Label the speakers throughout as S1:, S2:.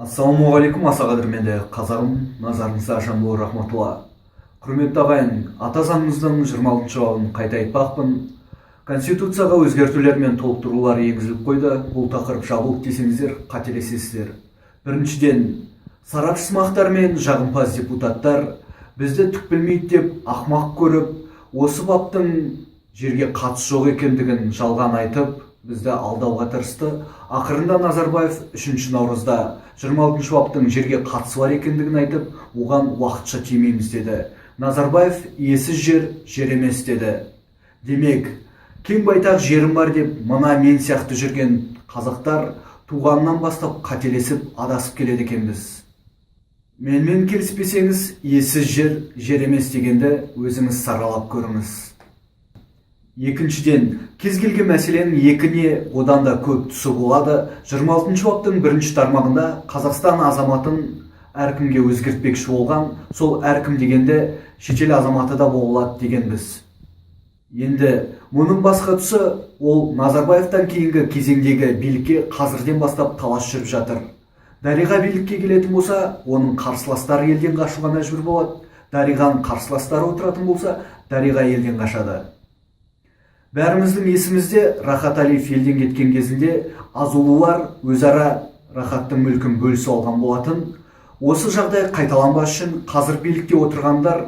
S1: Ассалаумағалейкум, аса қадірменді қазағым, назарыңызға жамбыл рахматулла. Құрметті ағайын, ата заңымыздың 26 бабын қайта айтпақпын. Конституцияға өзгертулер мен толықтырулар енгізіліп қойды. Бұл тақырып жабылып десеңіздер, қателесесіздер. Біріншіден, сарапшысымақтар мен жағымпаз депутаттар бізді түк білмейді деп ақмақ көріп, осы баптың жерге қатысы жоқ екендігін жалған айтып, бізді алдауға тырысты. Ақырында Назарбаев 3 наурызда 26 баптың жерге қатысы бар екендігін айтып, оған уақытша тимейміз деді. Назарбаев иесіз жер емес деді. Демек, кең байтақ жерім бар деп, мына мен сияқты жүрген қазақтар туғаннан бастап қателесіп, адасып келеді екенбіз. Менімен келіспесеңіз, иесіз жер емес дегенді өзіңіз саралап көріңіз. Екіншіден, кез келген мәселенің екіне одан да көп тұсы болады. 26 баптың 1 тармағында Қазақстан азаматын әркімге өзгертпекші болған, сол әркім дегенде шетел азаматы да болады дегенбіз. Енді мұның басқа тұсы, ол Назарбаевтан кейінгі кезеңдегі билікке қазірден бастап талас жүріп жатыр. Дариға билікке келетін болса, оның қарсыластары елден қашуға мәжбүр болады. Дариғаның қарсыластары отыратын болса, Дариға елден қашады. Бәріміздің есімізде, Рахат Алиев елден кеткен кезінде азулылар өзара Рахаттың мүлкін бөлісіп алған болатын. Осы жағдай қайталанбас үшін қазір билікте отырғандар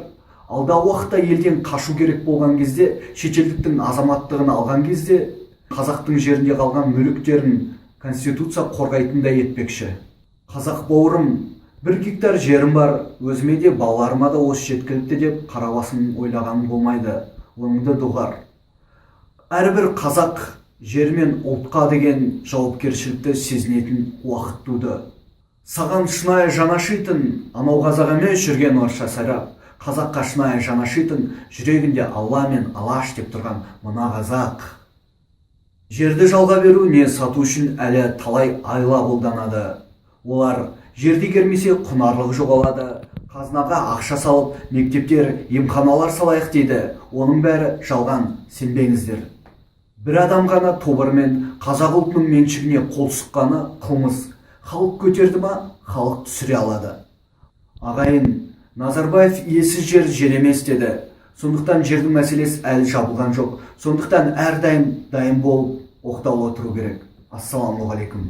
S1: алдағы уақытта елден қашу керек болған кезде, шетелдіктің азаматтығын алған кезде қазақтың жерінде қалған мүліктерін Конституция қорғайтындай етпекші. Қазақ бауырым, 1 гектар жерім бар, өзіме де балаларыма да осы жеткілікті деп қара басын ойлаған болмайды. Оныңды доғар. Әрбір қазақ жер мен ұлтқа деген жауапкершілікті сезінетін уақыт туды. Саған шынайы жанашитын, анау қазақ емес жүрген орысша сайрап, қазаққа шынайы жанашитын, жүрегінде Алла мен Алаш деп тұрған мына қазақ. Жерді жалға беру не сату үшін әлі талай айла қолданады. Олар жерді игермесе құнарлығы жоғалады. Қазынаға ақша салып, мектептер, емханалар салайық дейді. Оның бәрі жалған, сенбеңіздер. Бір адам ғана тобырмен қазақ ұлтының меншігіне қол сұққаны қылмыс. Халық көтерді ма, халық түсіре алады. Ағайын, Назарбаев иесіз жер емес деді. Сондықтан жердің мәселесі әлі жабылған жоқ. Сондықтан әрдайым дайын болып, оқтаулы отыру керек. Ассалаумағалейкум.